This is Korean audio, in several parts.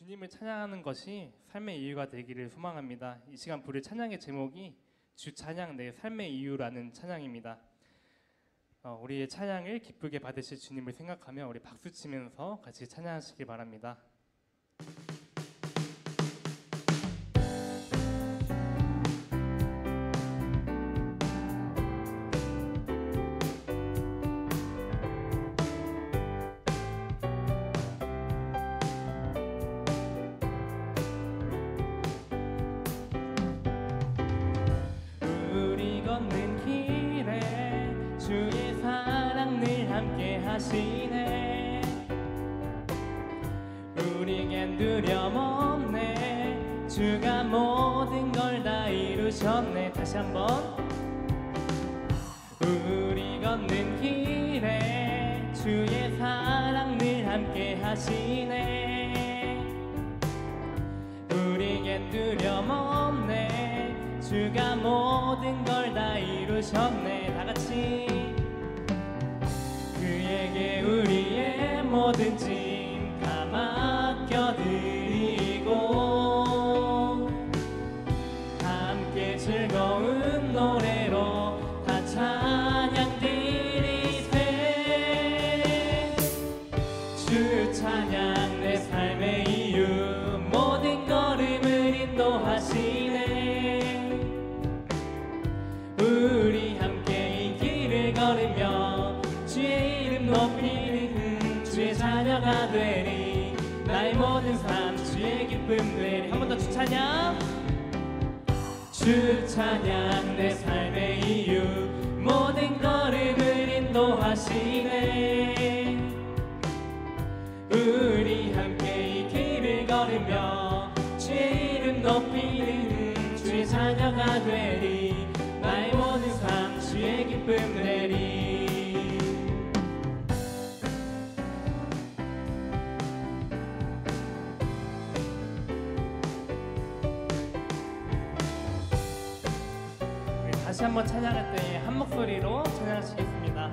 주님을 찬양하는 것이 삶의 이유가 되기를 소망합니다. 이 시간 부를 찬양의 제목이 주 찬양 내 삶의 이유라는 찬양입니다. 우리의 찬양을 기쁘게 받으실 주님을 생각하며 우리 박수 치면서 같이 찬양하시기 바랍니다. 주의 사랑 늘 함께 하시네. 우리겐 두려움 없네. 주가 모든 걸 다 이루셨네. 다시 한번. 우리 걷는 길에 주의 사랑 늘 함께 하시네. 우리겐 두려움 없네. 주가 모든 걸 다 이루셨네. 다 같이. 그에게 우리의 모든 짐 다 맡겨드리고 함께 즐거운 노래로 다 찬양 드리세. 주 찬양 내 삶의 이유 모든 걸음을 인도하시네. 우리 함께 이 길을 걸으며 주의 이름 높이는 주의 자녀가 되리. 나의 모든 삶 주의 기쁨 되리. 한 번 더 주 찬양. 주 찬양 내 삶의 이유 모든 걸음을 인도하시네. 우리 함께 이 길을 걸으며 주의 이름 높이는 주의 자녀가 되리. 나의 모든 삶 주의 기쁨 되리. 다시 한번 찬양할 때 한 목소리로 찬양하시겠습니다.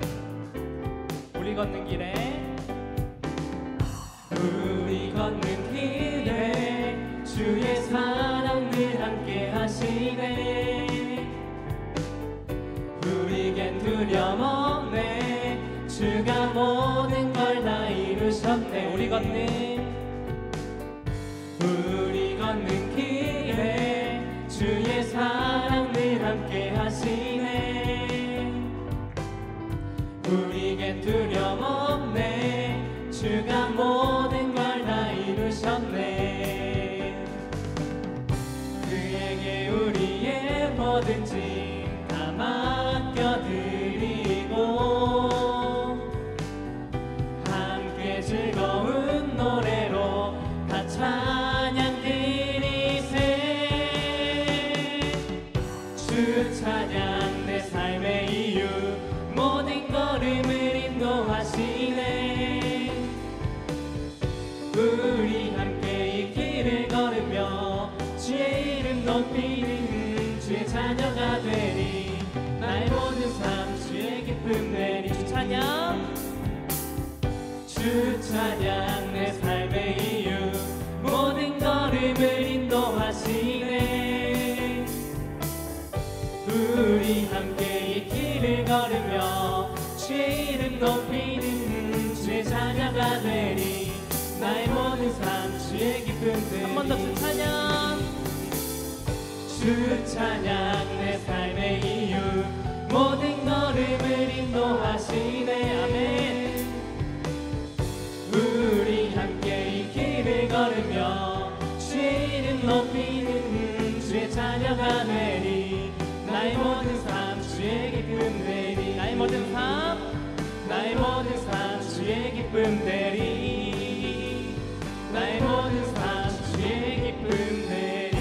우리 걷는 길에 우리 걷는 길에 주의 사랑 늘 함께 하시네. 우리겐 두려움 없네. 주가 모든 걸 다 이루셨네. 우리 걷는 길에 주의 사랑 늘 함께 하시네. 우리겐 두려움 없네. 주가 모든 걸 다 이루셨네. 그에게 우리의 모든 짐 다 맡겨드리고 함께 즐거운 노래로 다 찬양 드리세. 주 찬양 내 삶의 이유 모든 걸음을 인도하시네. 우리 함께 이 길을 걸으며 주의 이름 높이는 주의 자녀가 되리. 나의 모든 삶 주의 기쁨 되리. 주 찬양. 주 찬양 내 삶의 이유 모든 걸음을 인도하시네. 우리 함께 이 길을 걸으며 주의 이름 높이는 주의 자녀가 되리. 나의 모든 삶 주의 기쁨 되리. 한 번 더 주 찬양. 주 찬양 내 삶의 이유 모든 걸음을 인도하시네. 아멘. 우리 함께 이 길을 걸으며 주의 이름 높이는 주의 자녀가 되리. 나의 모든 삶 주의 기쁨 되리. 나의 모든 삶 주의 기쁨 되리. 나의 모든 삶 주의 기쁨 되리.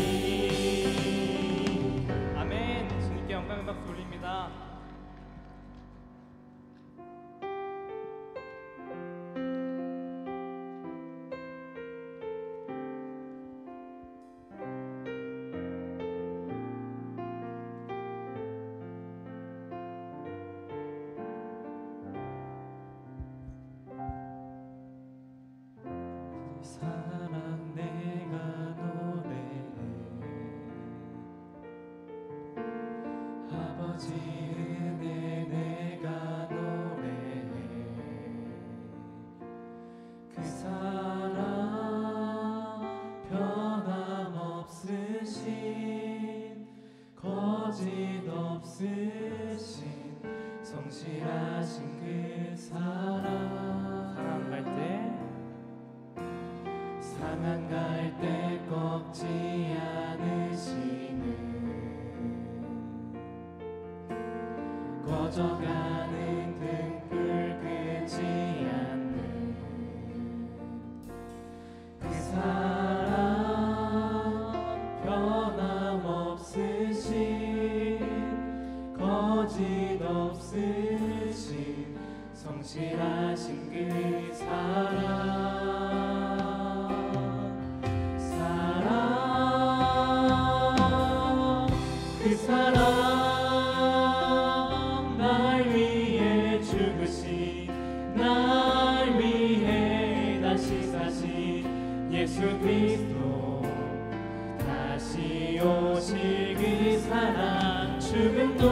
아멘. 주님께 영광의 박수 올립니다. 상한 갈대 꺾지 않으시는 꺼져가는 등불 끄지 않는 그 사랑 변함없으신 거짓 없으신 성실하신 그 사랑 그 사랑 날 위해 죽으신 날 위해 다시 사신 예수 그리스도 다시 오실 그 사랑 죽음도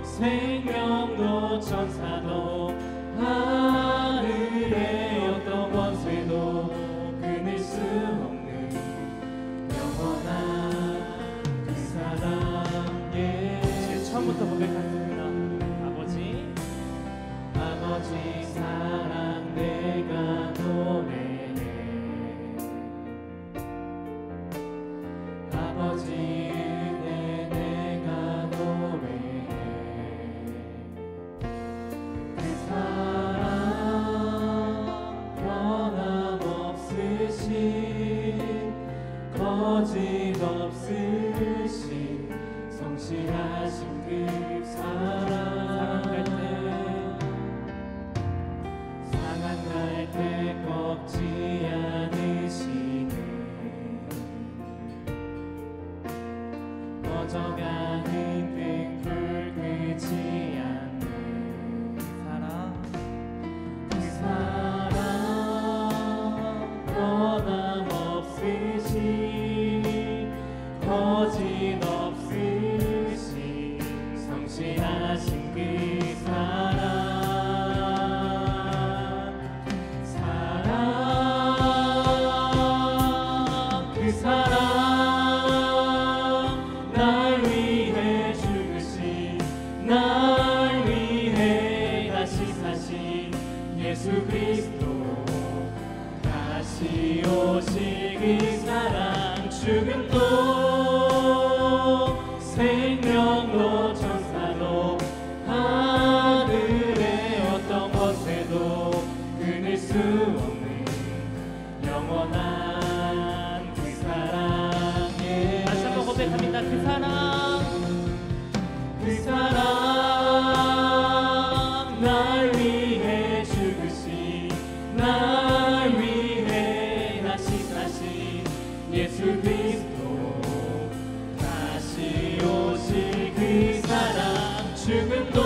생명도 천사도 하늘의 어떤 권세도 끊을 수 없는 영원한 그 사랑 처음부터 고백하겠습니다. 아버지 사랑 내가 노래해 아버지 은혜 내가 노래해 그 사랑 변함없으신 거짓 없으신 성실하신 그 사랑 상한 갈대 꺾지 않으시는 꺼져가는 등불 끄지 않는 그 사랑 변함없으신 거짓 없으신 성실하신 그 사랑 그 사랑 날 위해 죽으신 날 위해 다시 사신 예수 그리스도 다시 오실 그 사랑 죽음도 생명도 천사도 하늘의 어떤 것에도 끊을 수 없는 영원한 그 사랑에 다시 한번 고백합니다. 그 사랑 날 위해 죽으신 날 위해 다시 사신 예수 그리스도 다시 오실 그 사랑 죽음도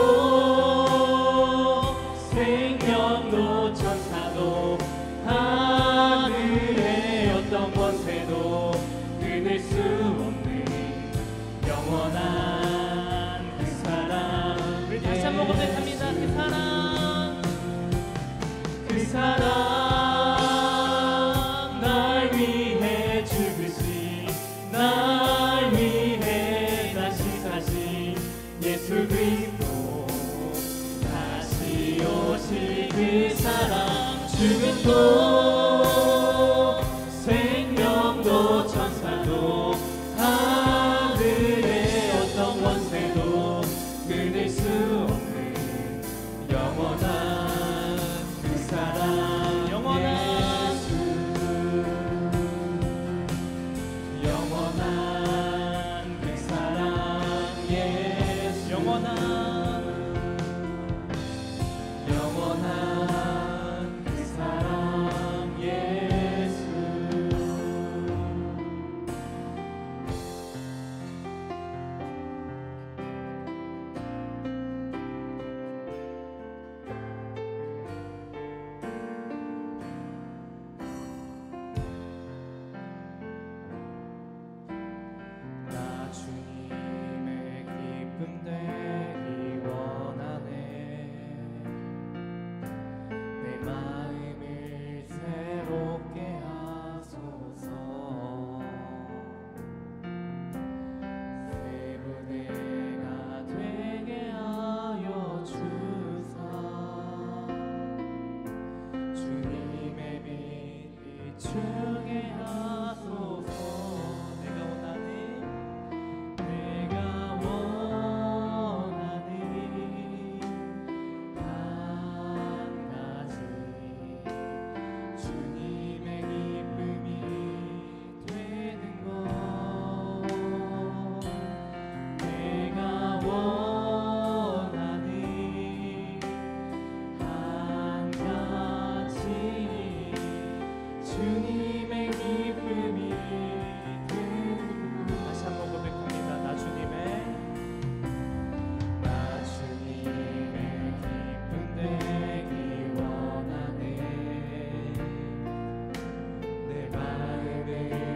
생명도 천사도 하늘의 주게 하소서. 내가 원하는 한 가지 주님의 기쁨이 되는 것. 내가 원하는 한 가지 주님의 기쁨이 되는 것. 다시 한번 고백합니다. 나 주님의 기쁨 되기 원하네. 내 마음을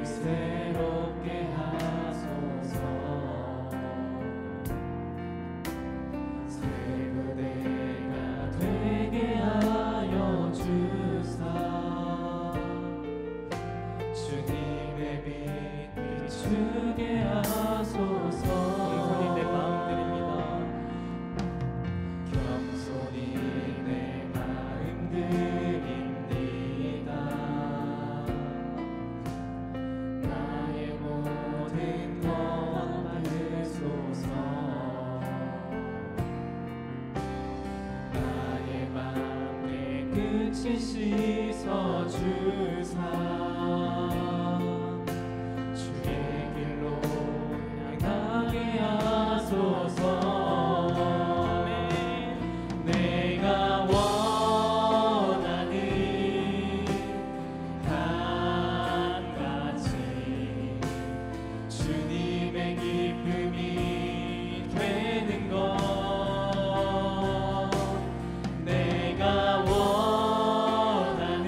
새롭게 하소서. 새 무대가 되게 하여 주사. 주님의 빛 비추게 하소서. 겸손히 내 마음 드립니다. 겸손히 내 마음 드립니다. 나의 모든 것 받으소서. 나의 맘에 끝이 씻어주사. 주의 길로 향하게 하소서. 내가 원하는 한 가지 주님의 기쁨이 되는 것. 내가 원하는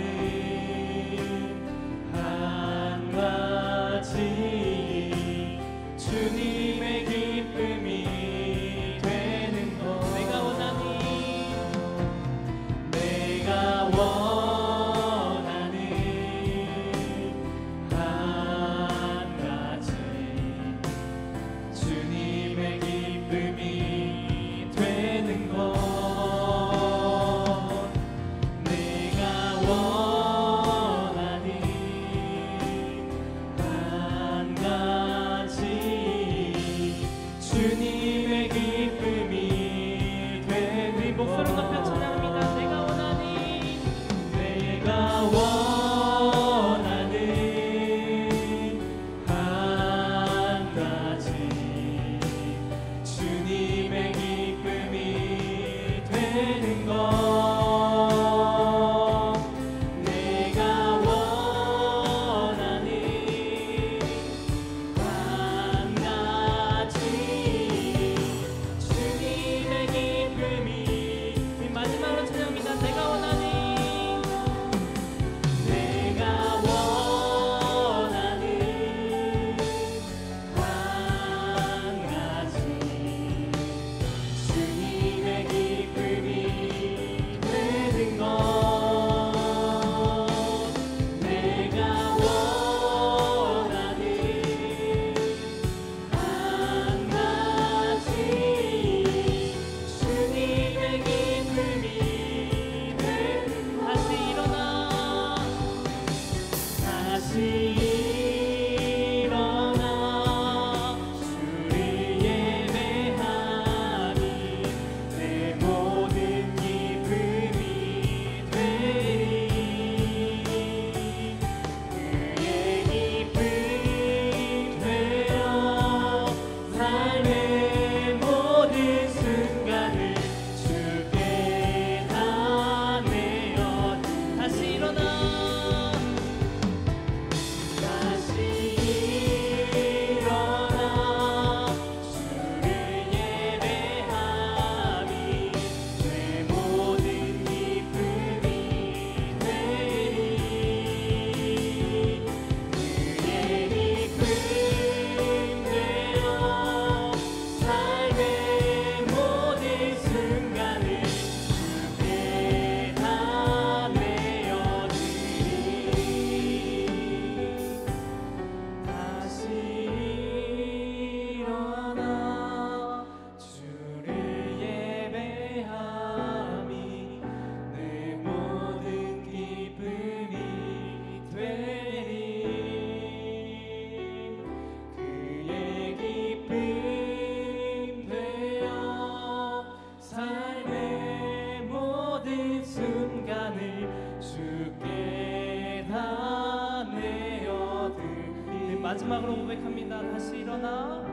마지막으로 고백합니다. 다시 일어나,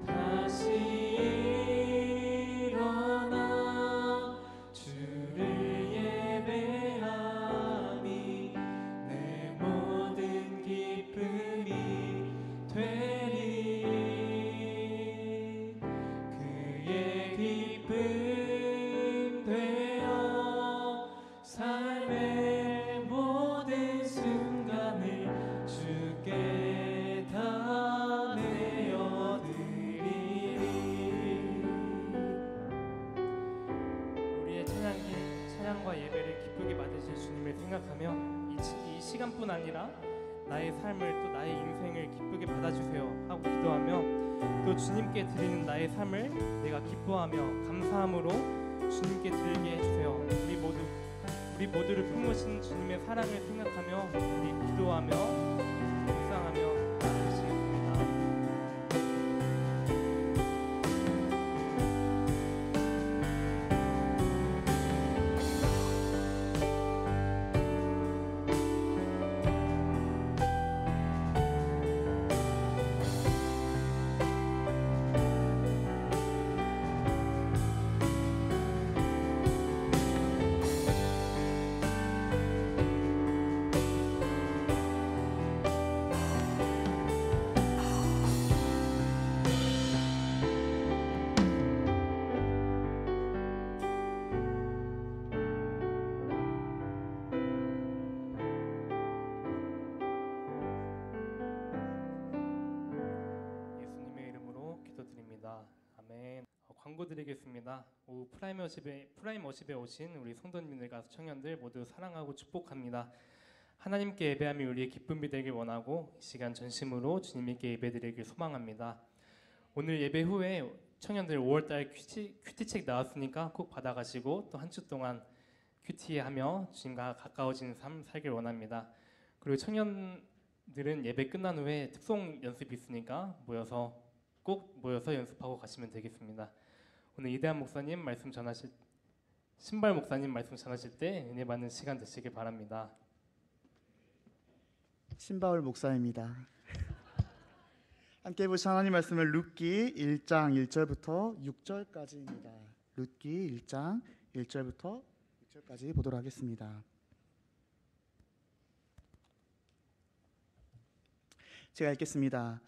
다시 일어나 주를 예배함이 내 모든 기쁨이 되리. 그의 기쁨 되어 삶의 모든 순간을 주께 다 내어드리리. 우리의 찬양과 예배를 기쁘게 받으실 주님을 생각하며 이 시간뿐 아니라 나의 삶을, 또 나의 인생을 기쁘게 받아주세요 하고 기도하며, 또 주님께 드리는 나의 삶을 내가 기뻐하며 감사함으로 주님께 드리게 해주세요. 우리 모두를 품으신 주님의 사랑을 생각하며 우리 기도하며 묵상하며 하시겠습니다. 아멘. 광고 드리겠습니다. 오후 프라임워십에 오신 우리 성도님들과 청년들 모두 사랑하고 축복합니다. 하나님께 예배함이 우리의 기쁨이 되길 원하고 이 시간 전심으로 주님께 예배드리길 소망합니다. 오늘 예배 후에 청년들 5월달 큐티책 나왔으니까 꼭 받아가시고 또 한 주 동안 큐티하며 주님과 가까워지는 삶 살길 원합니다. 그리고 청년들은 예배 끝난 후에 특송 연습이 있으니까 꼭 모여서 연습하고 가시면 되겠습니다. 오늘 이대한 목사님 신발 목사님 말씀 전하실 때 은혜 받는 시간 되시길 바랍니다. 신바울 목사입니다. 함께 보신 하나님 말씀을 룻기 1장 1절부터 6절까지입니다. 룻기 1장 1절부터 6절까지 보도록 하겠습니다. 제가 읽겠습니다.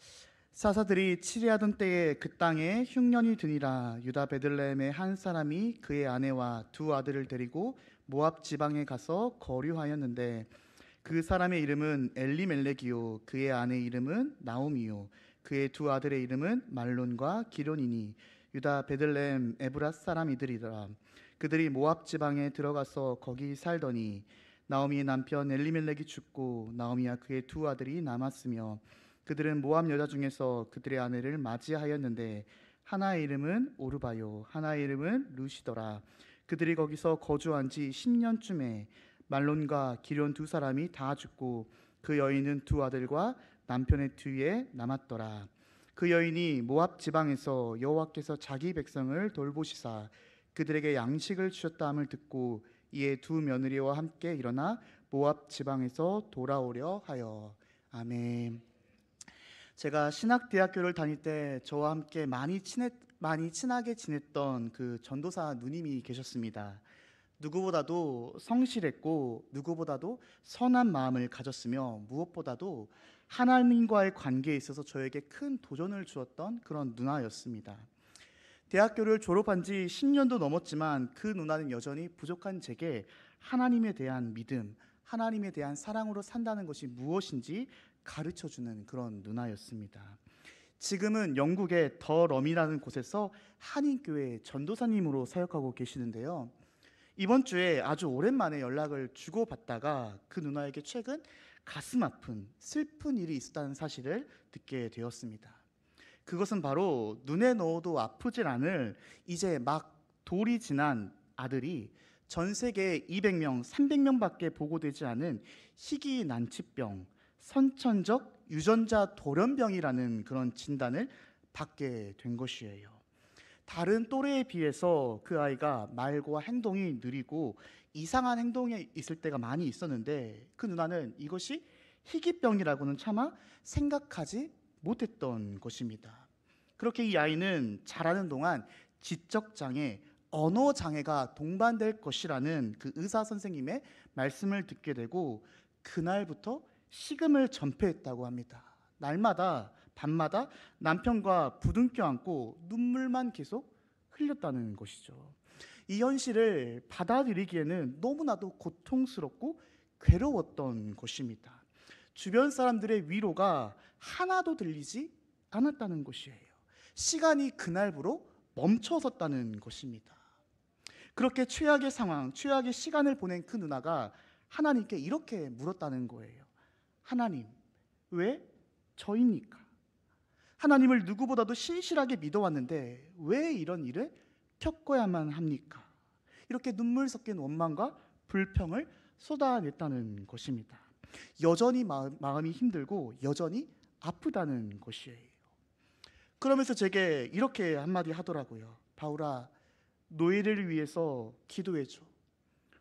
사사들이 치리하던 때에 그 땅에 흉년이 드니라. 유다 베들레헴의 한 사람이 그의 아내와 두 아들을 데리고 모압 지방에 가서 거류하였는데 그 사람의 이름은 엘리멜렉이요 그의 아내의 이름은 나오미요 그의 두 아들의 이름은 말론과 기론이니 유다 베들레헴 에브랏 사람이들이더라. 그들이 모압 지방에 들어가서 거기 살더니 나오미의 남편 엘리멜렉이 죽고 나오미와 그의 두 아들이 남았으며 그들은 모압 여자 중에서 그들의 아내를 맞이하였는데 하나의 이름은 오르바요 하나의 이름은 루시더라. 그들이 거기서 거주한 지 10년쯤에 말론과 기론 두 사람이 다 죽고 그 여인은 두 아들과 남편의 뒤에 남았더라. 그 여인이 모압 지방에서 여호와께서 자기 백성을 돌보시사 그들에게 양식을 주셨다함을 듣고 이에 두 며느리와 함께 일어나 모압 지방에서 돌아오려 하여. 아멘. 제가 신학대학교를 다닐 때 저와 함께 많이 친하게 지냈던 그 전도사 누님이 계셨습니다. 누구보다도 성실했고 누구보다도 선한 마음을 가졌으며 무엇보다도 하나님과의 관계에 있어서 저에게 큰 도전을 주었던 그런 누나였습니다. 대학교를 졸업한 지 10년도 넘었지만 그 누나는 여전히 부족한 제게 하나님에 대한 믿음, 하나님에 대한 사랑으로 산다는 것이 무엇인지 가르쳐주는 그런 누나였습니다. 지금은 영국의 더 럼이라는 곳에서 한인교회 전도사님으로 사역하고 계시는데요. 이번 주에 아주 오랜만에 연락을 주고받다가 그 누나에게 최근 가슴 아픈 슬픈 일이 있었다는 사실을 듣게 되었습니다. 그것은 바로 눈에 넣어도 아프질 않을 이제 막 돌이 지난 아들이 전 세계 200명, 300명밖에 보고되지 않은 희귀난치병, 선천적 유전자 돌연병이라는 그런 진단을 받게 된 것이에요. 다른 또래에 비해서 그 아이가 말과 행동이 느리고 이상한 행동이 있을 때가 많이 있었는데 그 누나는 이것이 희귀병이라고는 차마 생각하지 못했던 것입니다. 그렇게 이 아이는 자라는 동안 지적장애, 언어장애가 동반될 것이라는 그 의사 선생님의 말씀을 듣게 되고 그날부터 식음을 전폐했다고 합니다. 날마다 밤마다 남편과 부둥켜 안고 눈물만 계속 흘렸다는 것이죠. 이 현실을 받아들이기에는 너무나도 고통스럽고 괴로웠던 것입니다. 주변 사람들의 위로가 하나도 들리지 않았다는 것이에요. 시간이 그날부로 멈춰섰다는 것입니다. 그렇게 최악의 상황, 최악의 시간을 보낸 그 누나가 하나님께 이렇게 물었다는 거예요. 하나님, 왜 저입니까? 하나님을 누구보다도 신실하게 믿어왔는데 왜 이런 일을 겪어야만 합니까? 이렇게 눈물 섞인 원망과 불평을 쏟아냈다는 것입니다. 여전히 마음이 힘들고 여전히 아프다는 것이에요. 그러면서 제게 이렇게 한마디 하더라고요. 바울아, 노엘이를 위해서 기도해줘.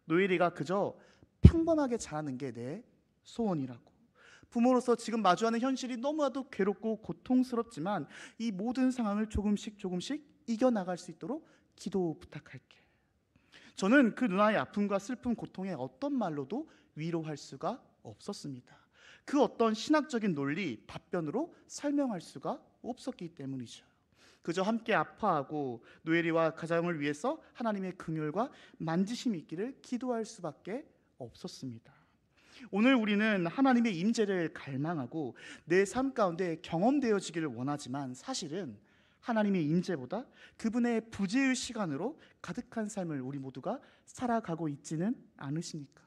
노엘이가 그저 평범하게 자라는 게 내 소원이라고. 부모로서 지금 마주하는 현실이 너무나도 괴롭고 고통스럽지만 이 모든 상황을 조금씩 이겨나갈 수 있도록 기도 부탁할게. 저는 그 누나의 아픔과 슬픔, 고통에 어떤 말로도 위로할 수가 없었습니다. 그 어떤 신학적인 논리, 답변으로 설명할 수가 없었기 때문이죠. 그저 함께 아파하고 노엘이와 가정을 위해서 하나님의 긍휼과 만지심이 있기를 기도할 수밖에 없었습니다. 오늘 우리는 하나님의 임재를 갈망하고 내 삶 가운데 경험되어지기를 원하지만 사실은 하나님의 임재보다 그분의 부재의 시간으로 가득한 삶을 우리 모두가 살아가고 있지는 않으십니까?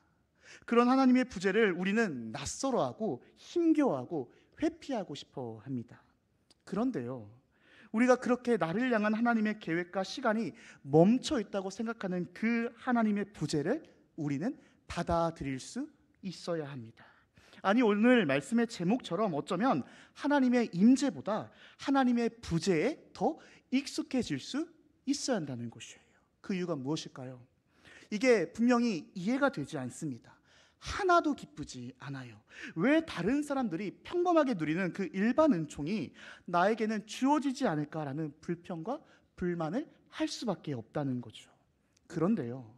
그런 하나님의 부재를 우리는 낯설어하고 힘겨워하고 회피하고 싶어 합니다. 그런데요, 우리가 그렇게 나를 향한 하나님의 계획과 시간이 멈춰 있다고 생각하는 그 하나님의 부재를 우리는 받아들일 수 있어야 합니다. 아니, 오늘 말씀의 제목처럼 어쩌면 하나님의 임재보다 하나님의 부재에 더 익숙해질 수 있어야 한다는 것이에요. 그 이유가 무엇일까요? 이게 분명히 이해가 되지 않습니다. 하나도 기쁘지 않아요. 왜 다른 사람들이 평범하게 누리는 그 일반 은총이 나에게는 주어지지 않을까라는 불평과 불만을 할 수밖에 없다는 거죠. 그런데요,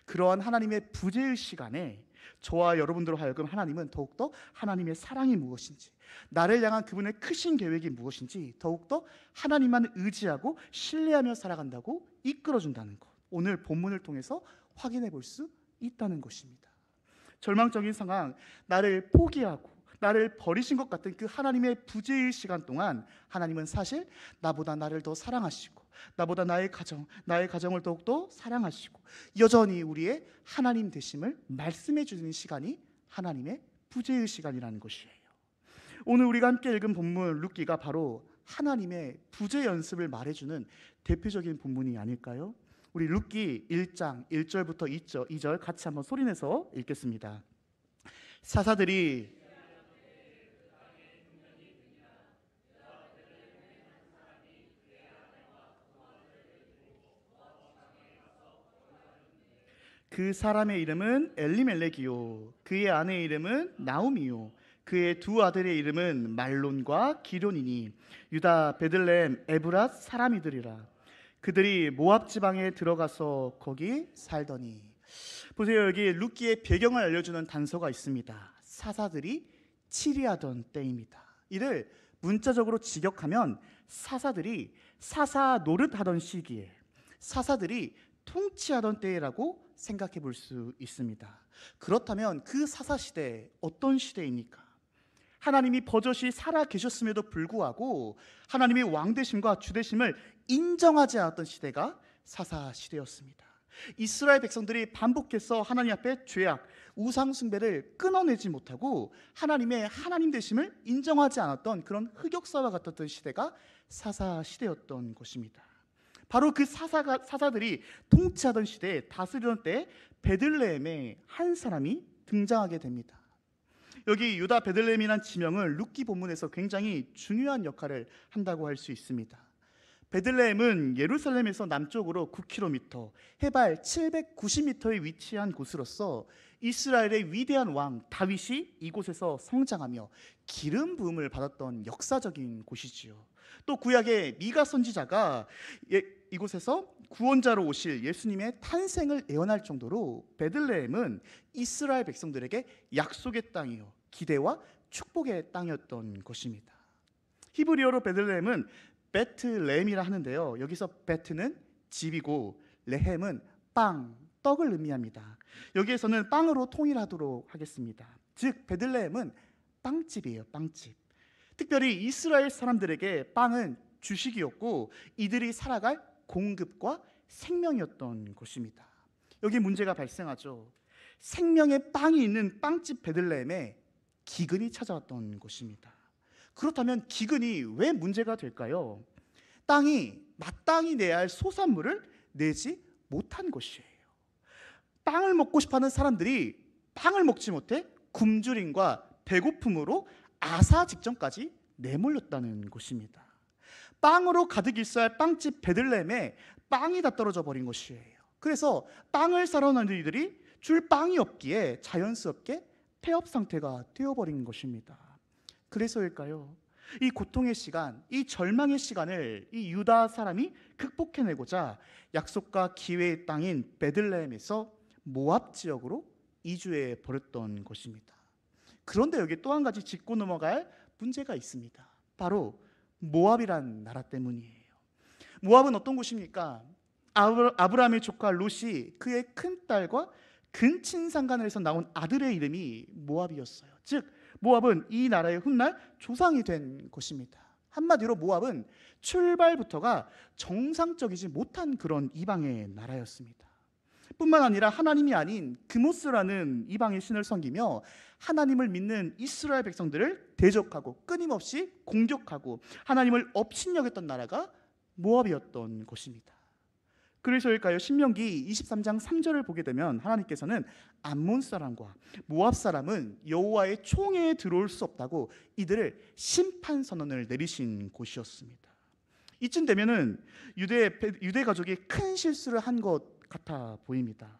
그러한 하나님의 부재의 시간에 저와 여러분들로 하여금 하나님은 더욱더 하나님의 사랑이 무엇인지, 나를 향한 그분의 크신 계획이 무엇인지 더욱더 하나님만 의지하고 신뢰하며 살아간다고 이끌어준다는 것, 오늘 본문을 통해서 확인해 볼 수 있다는 것입니다. 절망적인 상황, 나를 포기하고 나를 버리신 것 같은 그 하나님의 부재의 시간 동안 하나님은 사실 나보다 나를 더 사랑하시고 나보다 나의 가정을 더욱더 사랑하시고 여전히 우리의 하나님 되심을 말씀해 주는 시간이 하나님의 부재의 시간이라는 것이에요. 오늘 우리가 함께 읽은 본문 룻기가 바로 하나님의 부재 연습을 말해주는 대표적인 본문이 아닐까요? 우리 룻기 1장 1절부터 2절 같이 한번 소리내서 읽겠습니다. 사사들이 그 사람의 이름은 엘리멜렉이요 그의 아내의 이름은 나오미요 그의 두 아들의 이름은 말론과 기론이니 유다 베들레헴 에브랏 사람이들이라. 그들이 모압 지방에 들어가서 거기 살더니. 보세요, 여기 룻기의 배경을 알려주는 단서가 있습니다. 사사들이 치리하던 때입니다. 이를 문자적으로 직역하면 사사들이 사사 노릇하던 시기에, 사사들이 통치하던 때라고 생각해 볼 수 있습니다. 그렇다면 그 사사 시대 어떤 시대입니까? 하나님이 버젓이 살아 계셨음에도 불구하고 하나님의 왕되심과 주되심을 인정하지 않았던 시대가 사사 시대였습니다. 이스라엘 백성들이 반복해서 하나님 앞에 죄악, 우상 숭배를 끊어내지 못하고 하나님의 하나님 되심을 인정하지 않았던 그런 흑역사와 같았던 시대가 사사 시대였던 것입니다. 바로 그 사사들이 통치하던 시대에 다스리던 때 베들레헴에 한 사람이 등장하게 됩니다. 여기 유다 베들레헴이라는 지명은 룻기 본문에서 굉장히 중요한 역할을 한다고 할 수 있습니다. 베들레헴은 예루살렘에서 남쪽으로 9km, 해발 790m에 위치한 곳으로서 이스라엘의 위대한 왕 다윗이 이곳에서 성장하며 기름 부음을 받았던 역사적인 곳이지요. 또 구약의 미가 선지자가 이곳에서 구원자로 오실 예수님의 탄생을 예언할 정도로 베들레헴은 이스라엘 백성들에게 약속의 땅이요, 기대와 축복의 땅이었던 것입니다. 히브리어로 베들레헴은 베트레헴이라 하는데요, 여기서 베트는 집이고 레헴은 빵, 떡을 의미합니다. 여기에서는 빵으로 통일하도록 하겠습니다. 즉 베들레헴은 빵집이에요, 빵집. 특별히 이스라엘 사람들에게 빵은 주식이었고 이들이 살아갈 공급과 생명이었던 것입니다. 여기 문제가 발생하죠. 생명의 빵이 있는 빵집 베들레헴에 기근이 찾아왔던 것입니다. 그렇다면 기근이 왜 문제가 될까요? 땅이 마땅히 내야 할 소산물을 내지 못한 것이에요. 빵을 먹고 싶어하는 사람들이 빵을 먹지 못해 굶주림과 배고픔으로 아사 직전까지 내몰렸다는 것입니다. 빵으로 가득 있어야 할 빵집 베들레헴에 빵이 다 떨어져 버린 것이에요. 그래서 빵을 사러 나는 이들이 줄 빵이 없기에 자연스럽게 폐업 상태가 되어버린 것입니다. 그래서일까요? 이 고통의 시간, 이 절망의 시간을 이 유다 사람이 극복해내고자 약속과 기회의 땅인 베들레헴에서 모압 지역으로 이주해 버렸던 것입니다. 그런데 여기 또 한 가지 짚고 넘어갈 문제가 있습니다. 바로 모압이란 나라 때문이에요. 모압은 어떤 곳입니까? 아브라함의 조카 롯이 그의 큰딸과 근친상간에서 나온 아들의 이름이 모압이었어요. 즉 모압은 이 나라의 훗날 조상이 된 것입니다. 한마디로 모압은 출발부터가 정상적이지 못한 그런 이방의 나라였습니다. 뿐만 아니라 하나님이 아닌 그모스라는 이방의 신을 섬기며 하나님을 믿는 이스라엘 백성들을 대적하고 끊임없이 공격하고 하나님을 업신여겼던 나라가 모압이었던 것입니다. 그래서일까요? 신명기 23장 3절을 보게 되면 하나님께서는 암몬 사람과 모압 사람은 여호와의 총회에 들어올 수 없다고 이들을 심판 선언을 내리신 곳이었습니다. 이쯤 되면은 유대 가족이 큰 실수를 한 것 같아 보입니다.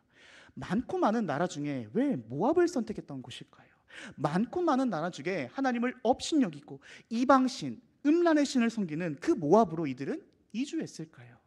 많고 많은 나라 중에 왜 모압을 선택했던 것일까요? 많고 많은 나라 중에 하나님을 업신여기고 이방신, 음란의 신을 섬기는 그 모압으로 이들은 이주했을까요?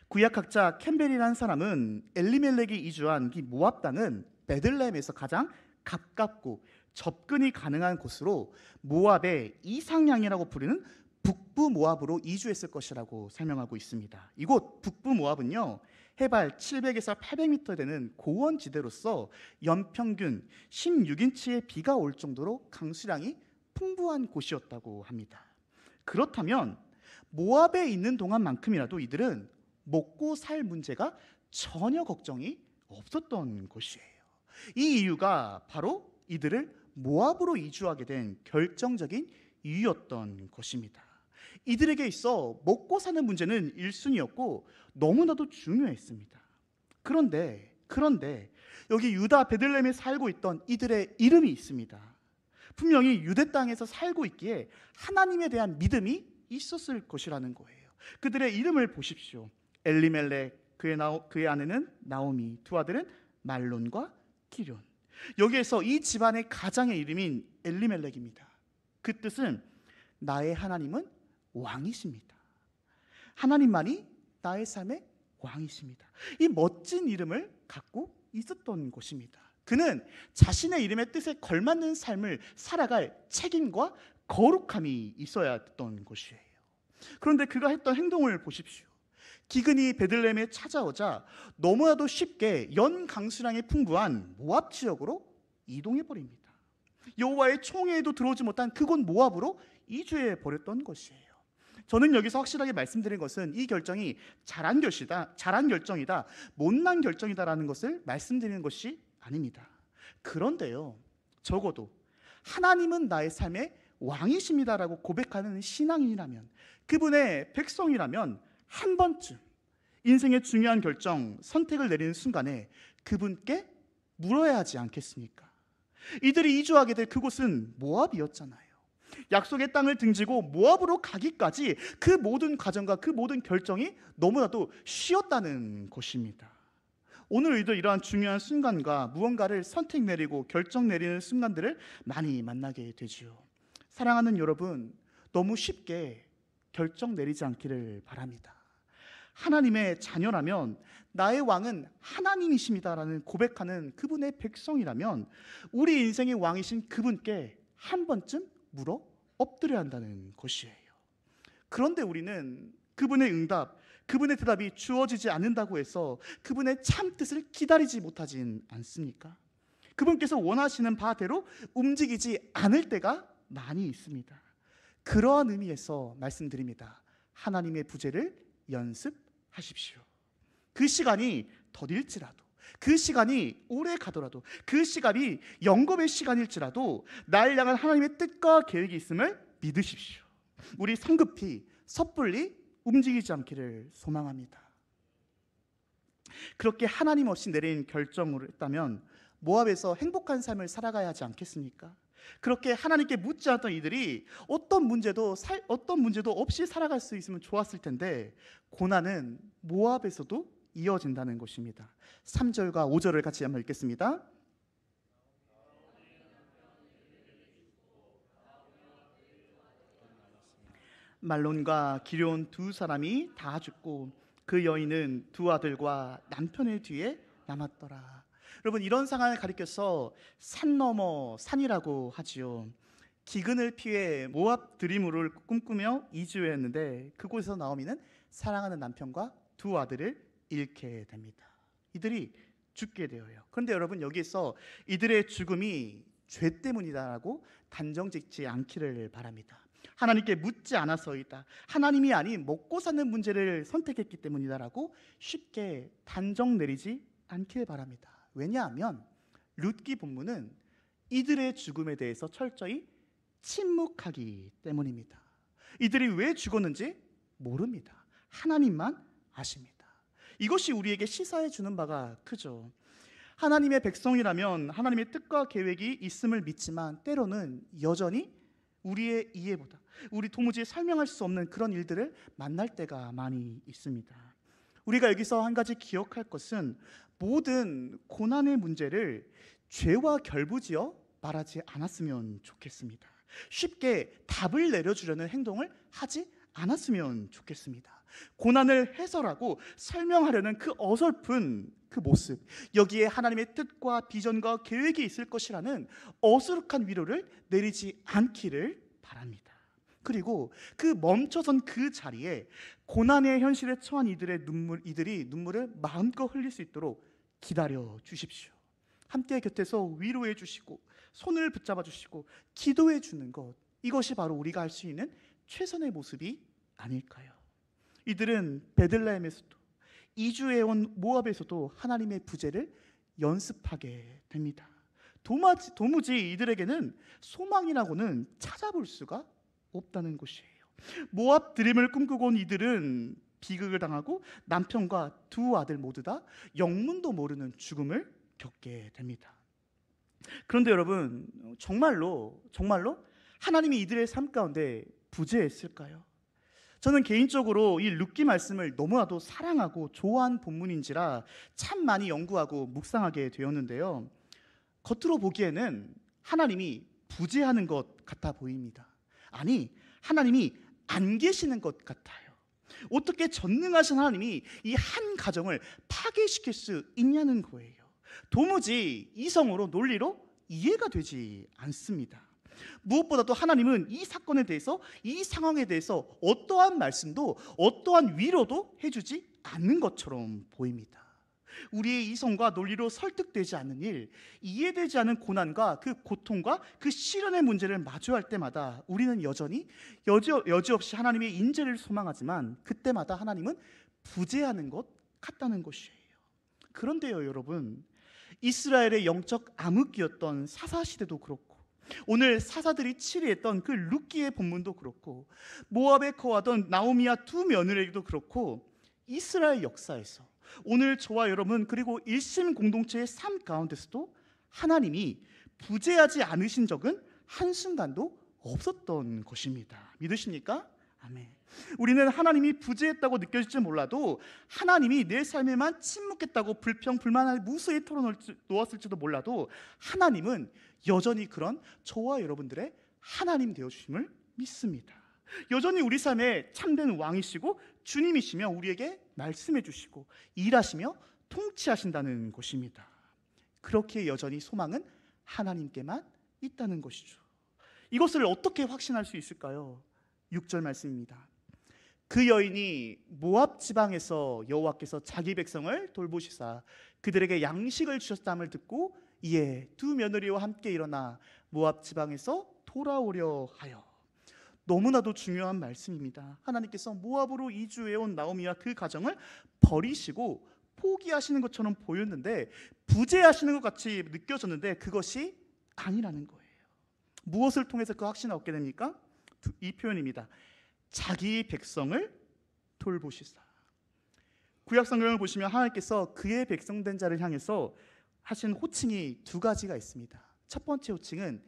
구약학자 캠벨이라는 사람은 엘리멜렉이 이주한 이 모압 땅은 베들레헴에서 가장 가깝고 접근이 가능한 곳으로 모압의 이상향이라고 부르는 북부 모압으로 이주했을 것이라고 설명하고 있습니다. 이곳 북부 모압은요, 해발 700에서 800m 되는 고원지대로서 연평균 16인치의 비가 올 정도로 강수량이 풍부한 곳이었다고 합니다. 그렇다면 모압에 있는 동안만큼이라도 이들은 먹고 살 문제가 전혀 걱정이 없었던 것이에요. 이 이유가 바로 이들을 모압으로 이주하게 된 결정적인 이유였던 것입니다. 이들에게 있어 먹고 사는 문제는 1순위였고 너무나도 중요했습니다. 그런데 여기 유다 베들레헴에 살고 있던 이들의 이름이 있습니다. 분명히 유대 땅에서 살고 있기에 하나님에 대한 믿음이 있었을 것이라는 거예요. 그들의 이름을 보십시오. 엘리멜렉, 그의 아내는 나오미, 두 아들은 말론과 기럨. 여기에서 이 집안의 가장의 이름인 엘리멜렉입니다. 그 뜻은 나의 하나님은 왕이십니다. 하나님만이 나의 삶의 왕이십니다. 이 멋진 이름을 갖고 있었던 것입니다. 그는 자신의 이름의 뜻에 걸맞는 삶을 살아갈 책임과 거룩함이 있어야 했던 것이에요. 그런데 그가 했던 행동을 보십시오. 기근이 베들레헴에 찾아오자 너무나도 쉽게 연강수량이 풍부한 모압 지역으로 이동해 버립니다. 여호와의 총회에도 들어오지 못한 그곳 모압으로 이주해 버렸던 것이에요. 저는 여기서 확실하게 말씀드린 것은 이 결정이 잘한 결정이다, 못난 결정이다라는 것을 말씀드리는 것이 아닙니다. 그런데요, 적어도 하나님은 나의 삶의 왕이십니다라고 고백하는 신앙인이라면, 그분의 백성이라면 한 번쯤 인생의 중요한 결정, 선택을 내리는 순간에 그분께 물어야 하지 않겠습니까? 이들이 이주하게 될 그곳은 모압이었잖아요. 약속의 땅을 등지고 모압으로 가기까지 그 모든 과정과 그 모든 결정이 너무나도 쉬웠다는 것입니다. 오늘 우리도 이러한 중요한 순간과 무언가를 선택 내리고 결정 내리는 순간들을 많이 만나게 되지요. 사랑하는 여러분, 너무 쉽게 결정 내리지 않기를 바랍니다. 하나님의 자녀라면, 나의 왕은 하나님이십니다라는 고백하는 그분의 백성이라면 우리 인생의 왕이신 그분께 한 번쯤 물어 엎드려야 한다는 것이에요. 그런데 우리는 그분의 응답, 그분의 대답이 주어지지 않는다고 해서 그분의 참뜻을 기다리지 못하진 않습니까? 그분께서 원하시는 바대로 움직이지 않을 때가 많이 있습니다. 그러한 의미에서 말씀드립니다. 하나님의 부재를 연습하십시오. 그 시간이 더딜지라도, 그 시간이 오래 가더라도, 그 시간이 영겁의 시간일지라도 나를 향한 하나님의 뜻과 계획이 있음을 믿으십시오. 우리 성급히 섣불리 움직이지 않기를 소망합니다. 그렇게 하나님 없이 내린 결정을 했다면 모압에서 행복한 삶을 살아가야 하지 않겠습니까? 그렇게 하나님께 묻지 않았던 이들이 어떤 문제도 없이 살아갈 수 있으면 좋았을 텐데 고난은 모압에서도 이어진다는 것입니다. 3절과 5절을 같이 한번 읽겠습니다. 말론과 기럧 두 사람이 다 죽고 그 여인은 두 아들과 남편의 뒤에 남았더라. 여러분, 이런 상황을 가리켜서 산 넘어 산이라고 하지요. 기근을 피해 모압 드림으로 꿈꾸며 이주했는데 그곳에서 나오미는 사랑하는 남편과 두 아들을 잃게 됩니다. 이들이 죽게 되어요. 그런데 여러분, 여기서 이들의 죽음이 죄 때문이다라고 단정 짓지 않기를 바랍니다. 하나님께 묻지 않아서이다, 하나님이 아닌 먹고 사는 문제를 선택했기 때문이다라고 쉽게 단정 내리지 않길 바랍니다. 왜냐하면 룻기 본문은 이들의 죽음에 대해서 철저히 침묵하기 때문입니다. 이들이 왜 죽었는지 모릅니다. 하나님만 아십니다. 이것이 우리에게 시사해 주는 바가 크죠. 하나님의 백성이라면 하나님의 뜻과 계획이 있음을 믿지만 때로는 여전히 우리의 이해보다, 우리 도무지 설명할 수 없는 그런 일들을 만날 때가 많이 있습니다. 우리가 여기서 한 가지 기억할 것은 모든 고난의 문제를 죄와 결부지어 말하지 않았으면 좋겠습니다. 쉽게 답을 내려주려는 행동을 하지 않았으면 좋겠습니다. 고난을 해설하고 설명하려는 그 어설픈 그 모습, 여기에 하나님의 뜻과 비전과 계획이 있을 것이라는 어수룩한 위로를 내리지 않기를 바랍니다. 그리고 그 멈춰선 그 자리에 고난의 현실에 처한 이들이 눈물을 마음껏 흘릴 수 있도록 기다려 주십시오. 함께 곁에서 위로해 주시고 손을 붙잡아 주시고 기도해 주는 것, 이것이 바로 우리가 할 수 있는 최선의 모습이 아닐까요? 이들은 베들레헴에서도 이주해온 모압에서도 하나님의 부재를 연습하게 됩니다. 도무지 이들에게는 소망이라고는 찾아볼 수가 없다는 것이에요. 모압 드림을 꿈꾸고 온 이들은 비극을 당하고 남편과 두 아들 모두 다 영문도 모르는 죽음을 겪게 됩니다. 그런데 여러분, 정말로 하나님이 이들의 삶 가운데 부재했을까요? 저는 개인적으로 이 룻기 말씀을 너무나도 사랑하고 좋아하는 본문인지라 참 많이 연구하고 묵상하게 되었는데요, 겉으로 보기에는 하나님이 부재하는 것 같아 보입니다. 아니, 하나님이 안 계시는 것 같아요. 어떻게 전능하신 하나님이 이 한 가정을 파괴시킬 수 있냐는 거예요. 도무지 이성으로 논리로 이해가 되지 않습니다. 무엇보다도 하나님은 이 사건에 대해서, 이 상황에 대해서 어떠한 말씀도 어떠한 위로도 해주지 않는 것처럼 보입니다. 우리의 이성과 논리로 설득되지 않는 일, 이해되지 않은 고난과 그 고통과 그 시련의 문제를 마주할 때마다 우리는 여지없이 하나님의 인재를 소망하지만 그때마다 하나님은 부재하는 것 같다는 것이에요. 그런데요 여러분, 이스라엘의 영적 암흑기였던 사사시대도 그렇고 오늘 사사들이 치리했던 그 룻기의 본문도 그렇고 모압에 거하던 나오미와 두 며느리도 그렇고 이스라엘 역사에서 오늘 저와 여러분 그리고 일심 공동체의 삶 가운데서도 하나님이 부재하지 않으신 적은 한순간도 없었던 것입니다. 믿으십니까? 아멘. 우리는 하나님이 부재했다고 느껴질지 몰라도 하나님이 내 삶에만 침묵했다고 불평, 불만을 무수히 털어놓았을지도 몰라도 하나님은 여전히 그런 저와 여러분들의 하나님 되어주심을 믿습니다. 여전히 우리 삶에 참된 왕이시고 주님이시며 우리에게 말씀해 주시고 일하시며 통치하신다는 것입니다. 그렇게 여전히 소망은 하나님께만 있다는 것이죠. 이것을 어떻게 확신할 수 있을까요? 6절 말씀입니다. 그 여인이 모압 지방에서 여호와께서 자기 백성을 돌보시사 그들에게 양식을 주셨다함을 듣고 이에 두 며느리와 함께 일어나 모압 지방에서 돌아오려 하여. 너무나도 중요한 말씀입니다. 하나님께서 모압으로 이주해온 나오미와 그 가정을 버리시고 포기하시는 것처럼 보였는데, 부재하시는 것 같이 느껴졌는데 그것이 아니라는 거예요. 무엇을 통해서 그 확신을 얻게 됩니까? 이 표현입니다. 자기 백성을 돌보시사. 구약 성경을 보시면 하나님께서 그의 백성된 자를 향해서 하신 호칭이 두 가지가 있습니다. 첫 번째 호칭은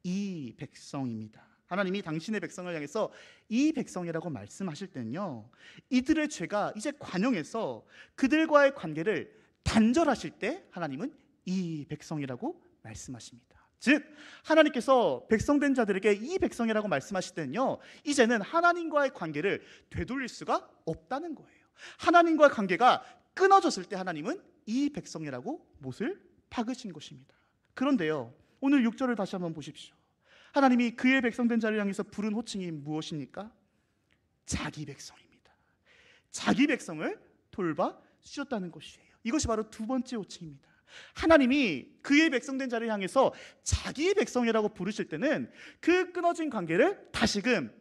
이 백성입니다. 하나님이 당신의 백성을 향해서 이 백성이라고 말씀하실 때는요, 이들의 죄가 이제 관영해서 그들과의 관계를 단절하실 때 하나님은 이 백성이라고 말씀하십니다. 즉 하나님께서 백성된 자들에게 이 백성이라고 말씀하실 때는요, 이제는 하나님과의 관계를 되돌릴 수가 없다는 거예요. 하나님과의 관계가 끊어졌을 때 하나님은 이 백성이라고 못을 박으신 것입니다. 그런데요, 오늘 6절을 다시 한번 보십시오. 하나님이 그의 백성된 자를 향해서 부른 호칭이 무엇입니까? 자기 백성입니다. 자기 백성을 돌봐 주셨다는 것이에요. 이것이 바로 두 번째 호칭입니다. 하나님이 그의 백성된 자를 향해서 자기의 백성이라고 부르실 때는 그 끊어진 관계를 다시금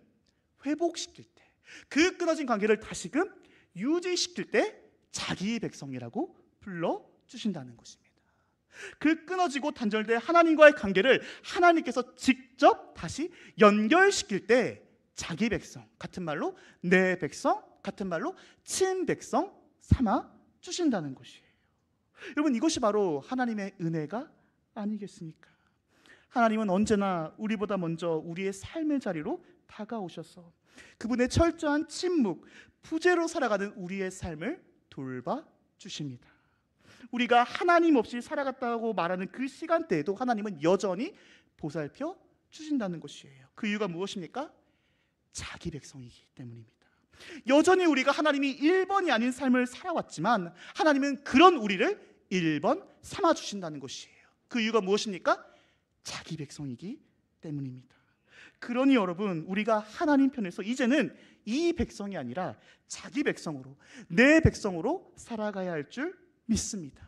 회복시킬 때, 그 끊어진 관계를 다시금 유지시킬 때 자기의 백성이라고 불러주신다는 것입니다. 그 끊어지고 단절된 하나님과의 관계를 하나님께서 직접 다시 연결시킬 때 자기 백성, 같은 말로 내 백성, 같은 말로 친백성 삼아 주신다는 것이에요. 여러분, 이것이 바로 하나님의 은혜가 아니겠습니까? 하나님은 언제나 우리보다 먼저 우리의 삶의 자리로 다가오셔서 그분의 철저한 침묵, 부재로 살아가는 우리의 삶을 돌봐 주십니다. 우리가 하나님 없이 살아갔다고 말하는 그 시간대에도 하나님은 여전히 보살펴 주신다는 것이에요. 그 이유가 무엇입니까? 자기 백성이기 때문입니다. 여전히 우리가 하나님이 1번이 아닌 삶을 살아왔지만 하나님은 그런 우리를 1번 삼아 주신다는 것이에요. 그 이유가 무엇입니까? 자기 백성이기 때문입니다. 그러니 여러분, 우리가 하나님 편에서 이제는 이 백성이 아니라 자기 백성으로, 내 백성으로 살아가야 할 줄 믿습니다.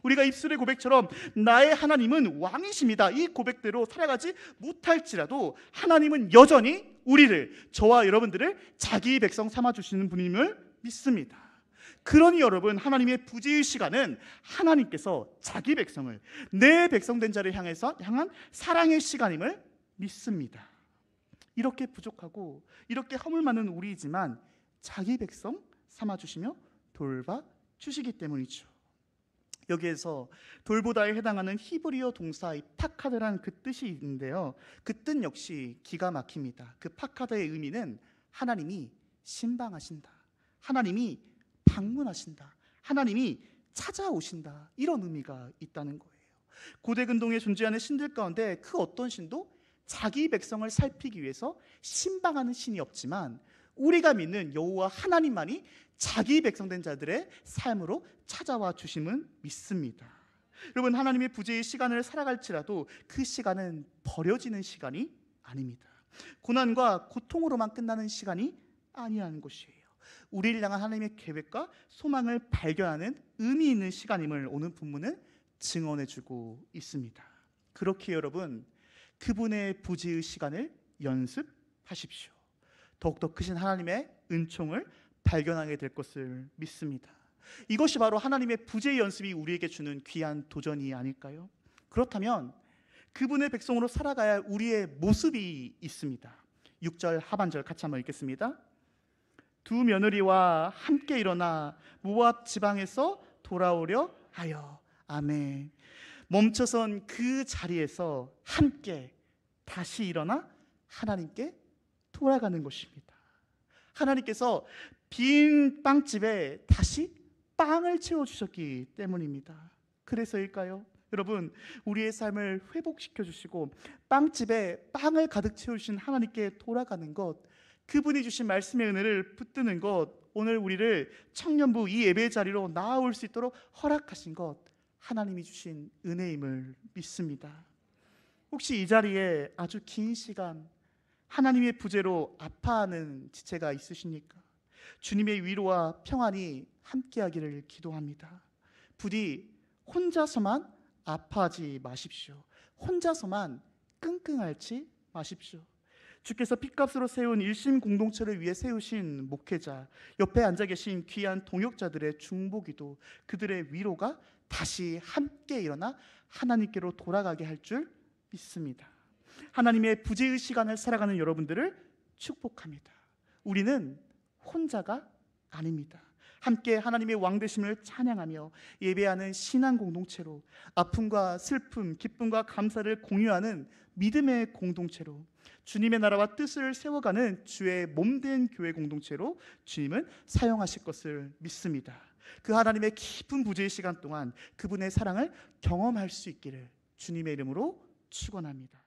우리가 입술의 고백처럼 나의 하나님은 왕이십니다, 이 고백대로 살아가지 못할지라도 하나님은 여전히 우리를, 저와 여러분들을 자기 백성 삼아주시는 분임을 믿습니다. 그러니 여러분, 하나님의 부재의 시간은 하나님께서 자기 백성을, 내 백성된 자를 향한 사랑의 시간임을 믿습니다. 이렇게 부족하고 이렇게 허물 많은 우리이지만 자기 백성 삼아주시며 돌봐 주시기 때문이죠. 여기에서 돌보다에 해당하는 히브리어 동사의 파카드라는 그 뜻이 있는데요, 그 뜻 역시 기가 막힙니다. 그 파카드의 의미는 하나님이 신방하신다, 하나님이 방문하신다, 하나님이 찾아오신다, 이런 의미가 있다는 거예요. 고대 근동에 존재하는 신들 가운데 그 어떤 신도 자기 백성을 살피기 위해서 신방하는 신이 없지만 우리가 믿는 여호와 하나님만이 자기 백성된 자들의 삶으로 찾아와 주심은 믿습니다. 여러분, 하나님의 부재의 시간을 살아갈지라도 그 시간은 버려지는 시간이 아닙니다. 고난과 고통으로만 끝나는 시간이 아니라는 것이에요. 우리를 향한 하나님의 계획과 소망을 발견하는 의미 있는 시간임을 오늘 본문은 증언해주고 있습니다. 그렇게 여러분, 그분의 부재의 시간을 연습하십시오. 더욱더 크신 하나님의 은총을 발견하게 될 것을 믿습니다. 이것이 바로 하나님의 부재의 연습이 우리에게 주는 귀한 도전이 아닐까요? 그렇다면 그분의 백성으로 살아가야 할 우리의 모습이 있습니다. 6절 하반절 같이 한번 읽겠습니다. 두 며느리와 함께 일어나 모압 지방에서 돌아오려 하여. 아멘. 멈춰선 그 자리에서 함께 다시 일어나 하나님께 돌아가는 것입니다. 하나님께서 빈 빵집에 다시 빵을 채워주셨기 때문입니다. 그래서일까요? 여러분, 우리의 삶을 회복시켜 주시고 빵집에 빵을 가득 채우신 하나님께 돌아가는 것, 그분이 주신 말씀의 은혜를 붙드는 것, 오늘 우리를 청년부 이 예배 자리로 나아올 수 있도록 허락하신 것, 하나님이 주신 은혜임을 믿습니다. 혹시 이 자리에 아주 긴 시간 하나님의 부재로 아파하는 지체가 있으십니까? 주님의 위로와 평안이 함께하기를 기도합니다. 부디 혼자서만 아파하지 마십시오. 혼자서만 끙끙 앓지 마십시오. 주께서 핏값으로 세운 일심 공동체를 위해 세우신 목회자, 옆에 앉아 계신 귀한 동역자들의 중보기도, 그들의 위로가 다시 함께 일어나 하나님께로 돌아가게 할 줄 믿습니다. 하나님의 부재의 시간을 살아가는 여러분들을 축복합니다. 우리는 혼자가 아닙니다. 함께 하나님의 왕되심을 찬양하며 예배하는 신앙 공동체로, 아픔과 슬픔, 기쁨과 감사를 공유하는 믿음의 공동체로, 주님의 나라와 뜻을 세워가는 주의 몸된 교회 공동체로 주님은 사용하실 것을 믿습니다. 그 하나님의 깊은 부재의 시간 동안 그분의 사랑을 경험할 수 있기를 주님의 이름으로 축원합니다.